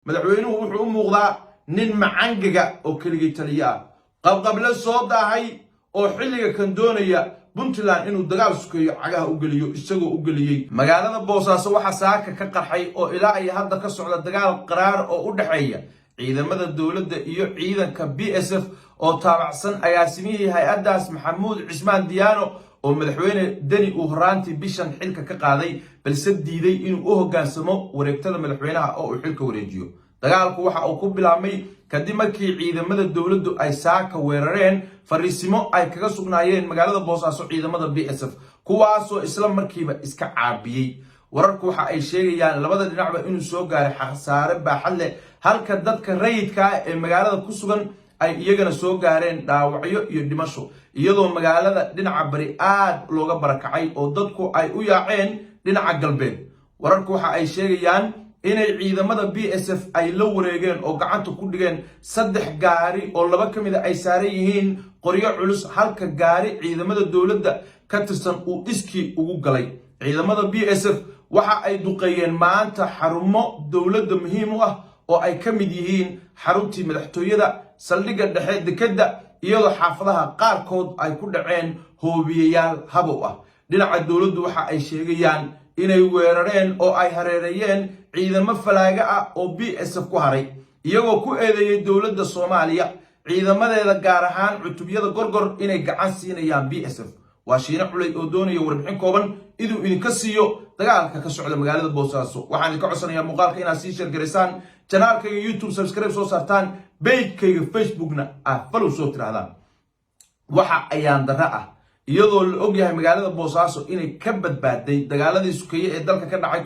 madaxweynuhu wuxuu u muuqdaa nin macangaga oo keligii taliya ah qabqable soo daahay oo xilliga kan doonaya Puntland inuu dagaal sukeeyo cagaha u geliyo isagoo u geliyay magaalada Boosaaso waxa saaka ka qarxay oo ilaa ay hadda ka socda dagaal qaraar oo u dhaxeeya ciidamada dawladda iyo ciidanka BSF oo taabacsan agaasimihii hay'adaas Maxamuud Cismaan Diyaano oo madaxweyne Deni uu horaantii bishan xilka ka qaaday balse diiday inuu u hoggaansamo wareegtada madaxweynaha oo uu xilka wareejiyo dagaalku waxa uu ku bilaabmay kadib markii ciidamada dawladdu ay saaka weerareen fariisimo ay kaga sugnaayeen magaalada Boosaaso ciidamada BSF kuwaasoo isla markiiba iska caabiyay wararku waxa ay sheegayaan labada dhinacba inuu soo gaaray xasaare baaxad leh halka dadka rayidka ah ee magaalada ku sugan ay iyagana soo gaareen dhaawacyo iyo dhimasho iyadoo magaalada dhinaca bari aad looga barakacay oo dadku ay u yaaceen dhinaca galbeed wararku waxa ay sheegayaan inay ciidamada BSF ay la wareegeen oo gacanta ku dhigeen 3 gaari oo laba kamid ay saaran yihiin qoryo culus halka gaari ciidamada dawladda ka tirsan uu iskii ugu galay ciidamada BSF waxa ay duqeeyeen maanta xarumo dawladda muhiim u ah oo ay kamid yihiin xaruntii madaxtooyada saldhigga dhexe dekada iyadoo xaafadaha qaarkood ay ku dhaceen hoobiyayaal habow ah dhinaca dawladdu waxa ay sheegayaan inay weerareen oo ay hareerayeen ciidamo falaaga ah oo BSF ku haray iyagoo ku eedeeyay dawladda Soomaaliya ciidamadeeda gaar ahaan cutubyada gorgor inay gacan siinayaan BSF waa shiina culay oo doonaya warbixin kooban inuu idinka siiyo dagaalka ka socda magaalada Boosaaso waxaan ka codsanayaa muuqaalka inaad sii share gareysaan channelkayga YouTube subscribe soo saartaan page-kayga Facebookna follow soo tirahdaan waxa ayaan dara ah iyadoo la og yahay magaalada Boosaaso inay ka badbaaday dagaaladii sukeeye ee dalka ka dhacay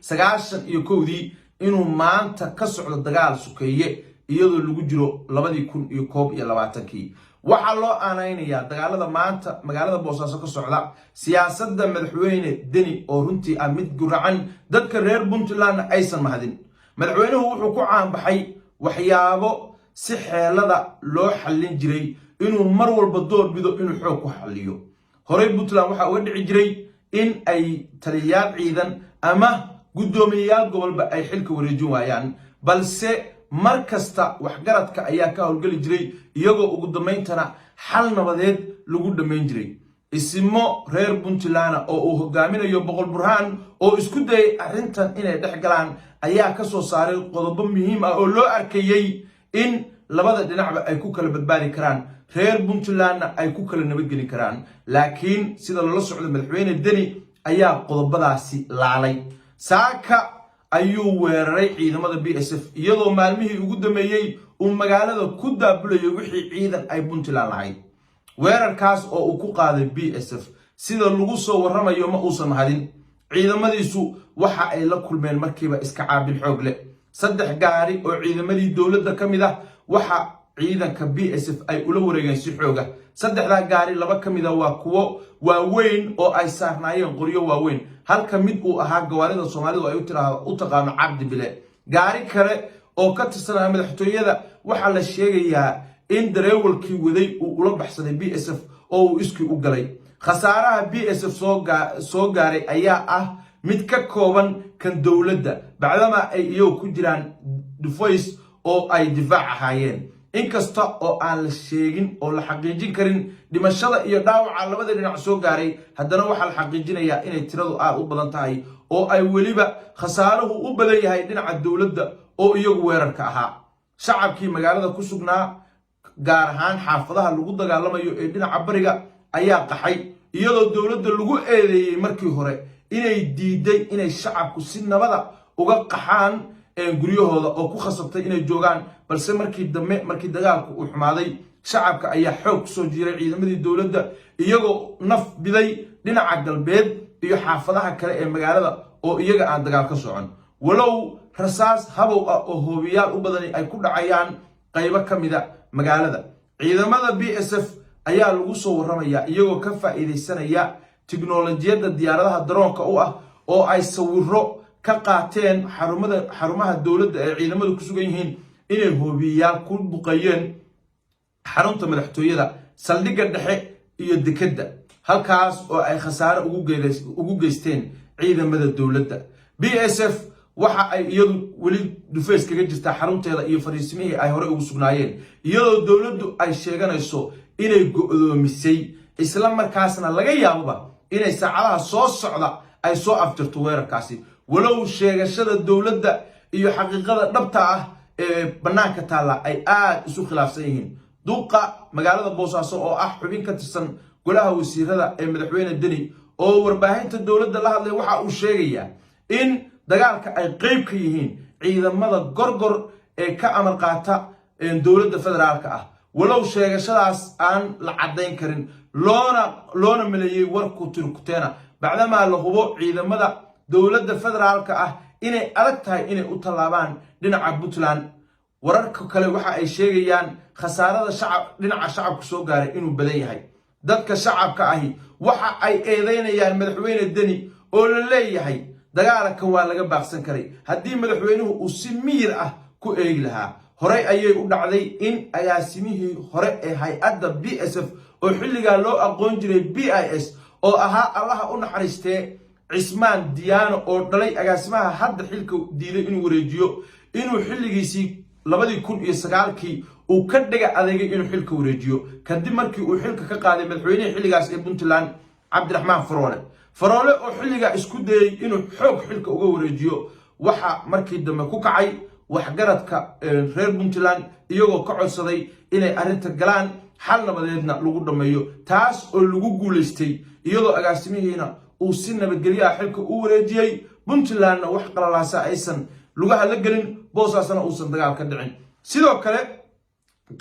1991 inuu maanta ka socdo dagaal sukeeye iyadoo lagu jiro 2021 waxa loo aanaynayaa dagaalada maanta magaalada Boosaaso ka socda siyaasadda madaxweyne Deni oo runtii ah mid guracan dadka reer Puntland aysan mahadin madaxweynuhu wuxuu ku caan baxay waxyaabo si xeelada loo xallin jiray inuu mar walba door bido inuu xoog ku xalliyo horey Puntland waxa uga dhici jiray in ay taliyaal ciidan ama gudoomiyayaal gobolba ay xilka wareejin waayaan balse markasta waxgaradka ayaa ka howlgali jiray iyagoo ugu dameyntana xal nabadeed lagu dhameyn jiray isimo reer Puntland oo uu hogaaminayo Boqol Burhaan oo isku dayay arrintan inay dhex galaan ayaa ka soo saaray qodobo muhiim ah oo loo arkayay in labada dhinacba ay ku kala badbaadi karaan reer Puntland ay ku kala nabadgeli karaan laakiin sida lala socdo madaxweyne Deni ayaa qodobadaasi laalay saaka ayuu weeraray ciidamada BSF iyadoo maalmihii ugu dameeyay uu magaalada ku daabulayo wixii ciidan ay Puntland lahayd weerarkaas oo uu ku qaaday BSF sida lagu soo waramayo ma uusan hadin ciidamadiisu waxa ay la kulmeen markiiba iska caabin xoog leh 3 gaari oo ciidamadii dawladda kamid ah waxa ciidanka BSF ay ula wareegeen si xooga 3 gaari laba kamid ah waa kuwo waaweyn oo ay saarnaayeen qoryo waaweyn halka mid uu ahaa gawaarida Soomaalidu ay u taqaano Cabdi Bile gaari kale oo ka tirsanaa madaxtooyada waxa la sheegayaa in dareewalkii waday uu ula baxsaday BSF oo uu iskii u galay khasaaraha BSF soo gaaray ayaa ah mid ka kooban kan dawladda bacdama ay iyagu ku jiraan device oo ay difaac ahaayeen inkasta oo aan la sheegin oo la xaqiijin karin dhimashada iyo dhaawaca labada dhinac soo gaaray haddana waxa la xaqiijinayaa inay tiradu aad u badan tahay oo ay waliba khasaaruhu u badan yahay dhinaca dawladda oo iyagu weerarka ahaa shacabkii magaalada ku sugnaa gaar ahaan xaafadaha lagu dagaalamayo ee dhinaca bariga ayaa qaxay iyadoo dawladda lagu eedeeyay markii hore inay diiday inay shacabku si nabada uga qaxaan guryahooda oo ku khasabtay inay joogaan balse markii dagaalku uu xumaaday shacabka ayaa xoog soo jiiray ciidamadii dawladda iyagoo naf biday dhinaca galbeed iyo xaafadaha kale ee magaalada oo iyaga aan dagaal ka socon walow rasaas habow ah oo hoobiyaal u badan ay ku dhacayaan qaybo kamida magaalada ciidamada BSF ayaa lagu soo waramayaa iyagoo ka faa'iideysanaya tiknoolajiyada diyaaradaha daroonka u ah oo ay sawiro ka qaateen xarumaha dawladda ee ciidamadu ku sugan yihiin inay hoobiyayaal ku duqeeyeen xarunta madaxtooyada saldhigga dhexe iyo dekada halkaas oo ay khasaare ugu geysteen ciidamada dawladda BSF waxa ay iyadu weli dhufays kaga jirtaa xarunteeda iyo fariisimihii ay hore ugu sugnaayeen iyadoo dowladdu ay sheeganayso inay go'doomisay isla markaasna laga yaaboba inay saacadaha soo socda ay soo afjarto weerarkaasi walow sheegashada dowladda iyo xaqiiqada dhabta ah ee banaanka taala ay aad isu khilaafsan yihiin duqa magaalada Boosaaso oo ah xubin ka tirsan golaha wasiirada ee madaxweyne Deni oo warbaahinta dowladda la hadlay waxa uu sheegayaa in dagaalka ay qayb ka yihiin ciidamada gorgor ee ka amar qaata dowladda federaalka ah walow sheegashadaas aan la cadeyn karin loona maleeyay warku turkuteena bacdama la hubo ciidamada dowladda federaalka ah inay adag tahay inay u talaabaan dhinaca Puntland wararka kale waxa ay sheegayaan khasaarada dhinaca shacabka soo gaaray inuu badan yahay dadka shacabka ahi waxa ay eedeynayaan madaxweyne Deni oo la leeyahay dagaalka waa laga baaqsan karay haddii madaxweynuhu uu si miyir ah ku eegi lahaa horey ayay u dhacday in agaasimihii hore ee hay'adda BSF oo xilliga loo aqoon jiray BIS oo ahaa allaha u naxariistee Cismaan Diyaano oo dhalay agaasimaha hadda xilka diiday inuu wareejiyo inuu xilligiisii 2009kii uu ka dhiga adeegay inuu xilka wareejiyo kadib markii uu xilka ka qaaday madaxweynaha xilligaas ee Puntland Cabdiraxmaan Faroole oo xilliga isku dayay inuu xoog xilka uga wareejiyo waxa markii dambe ku kacay waxgaradka reer Puntland iyagoo ka codsaday inay arinta galaan xal nabadeedna lagu dhameeyo taas oo lagu guuleystay iyadoo agaasimihiina uu si nabadgelyo ah xilka u wareejiyay Puntlandna wax qalalaasa aysan lugaha la gelin Boosaasna uusan dagaal ka dhicin sidoo kale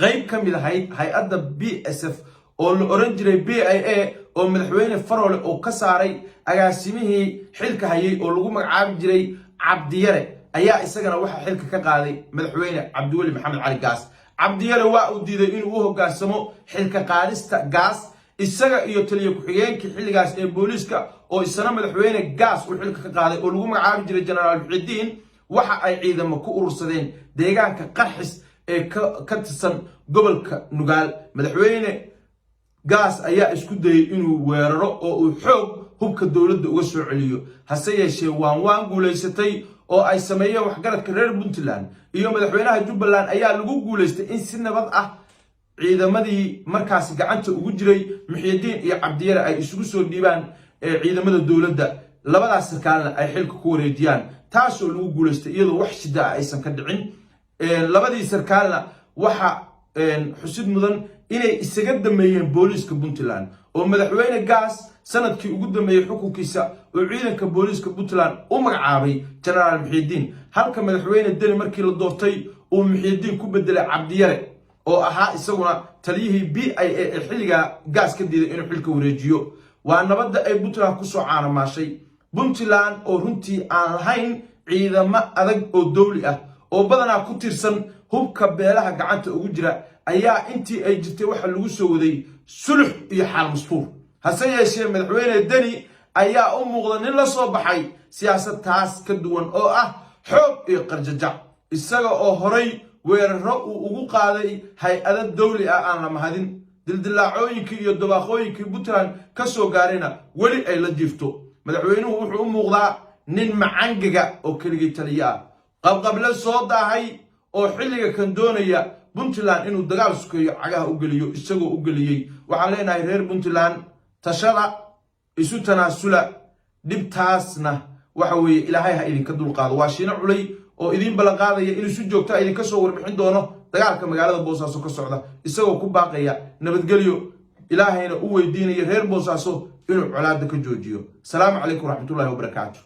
qayb ka mid ahayd hay'adda BSF oo la oran jiray BIA oo madaxweyne Faroole oo ka saaray agaasimihii xilka hayay oo lagu magacaabi jiray Cabdiyare ayaa isagana waxa xilka ka qaaday madaxweyne Cabdiweli Maxamed Cali Gaas Cabdiyare waa uu diiday inuu u hoggaansamo xilka qaadista Gaas isaga iyo taliye ku-xigeenkii xilligaas ee booliska oo isna madaxweyne Gaas uu xilka ka qaaday oo lagu magacaabi jiray General Muxidiin waxa ay ciidamo ku urursadeen deegaanka Qarxis ee ka tirsan gobolka Nugaal madaxweyne Gaas ayaa isku dayay inuu weeraro oo uu xoog hubka dowladda uga soo celiyo hase yeeshee waan guuleysatay oo ay sameeyeen waxgaradka reer Puntland iyo madaxweynaha Jubbaland ayaa lagu guuleystay in si nabad ah ciidamadii markaas gacanta ugu jiray Muxidiin iyo Cabdiyare ay isugu soo dhiibaan ciidamada dowladda labadaas sarkaalna ay xilka ku wareejiyaan taas oo lagu guuleystay iyadoo wax shida ah aysan ka dhicin labadii sarkaalna waxa xusid mudan inay isaga dameeyeen booliska Puntland oo madaxweyne Gaas sanadkii ugu dambeeyay xukunkiisa oo ciidanka booliska Puntland u magacaabay General Muxidiin halka madaxweyne Deni markii la doortay uu Muxidiin ku bedelay Cabdiyare oo ahaa isaguna taliyihii BIA ee xilliga Gaas ka diiday inuu xilka wareejiyo waa nabadda ay Puntland ku soo caanamaashay Puntland oo runtii aan lahayn ciidamo adag oo dawli ah oo badanaa ku tirsan hubka beelaha gacanta ugu jira ayaa intii ay jirtay waxa lagu soo waday sulx iyo xal masfuur hase yeeshee madaxweyne Deni ayaa u muuqda nin la soo baxay siyaasad taas ka duwan oo ah xoog iyo qarjajac isaga oo horay weeraro uu ugu qaaday hay'ado dawli ah aan la mahadin dildilaacooyinkii iyo dabaaqooyinkii Puntland ka soo gaarayna weli ay la jiifto madaxweynuhu wuxuu u muuqdaa nin macangaga oo keligii taliya ah qabqable soo daahay oo xilliga kan doonaya Puntland inuu dagaal sukeeyo cagaha u geliyo isagoo u geliyay waxaan leenahay reer Puntland tashada isu tanaasula dhibtaasna waxa weeye ilaahay ha idinka dulqaado waa shiina culay oo idin balan qaadaya in isu joogta idinka soo warbixin doono dagaalka magaalada Boosaaso ka socda isagoo ku baaqaya nabadgelyo ilaahayna u weydiinaya reer Boosaaso inuu colaadda ka joojiyo salaamu calaykum waraxmatullaahi wabarakaatuh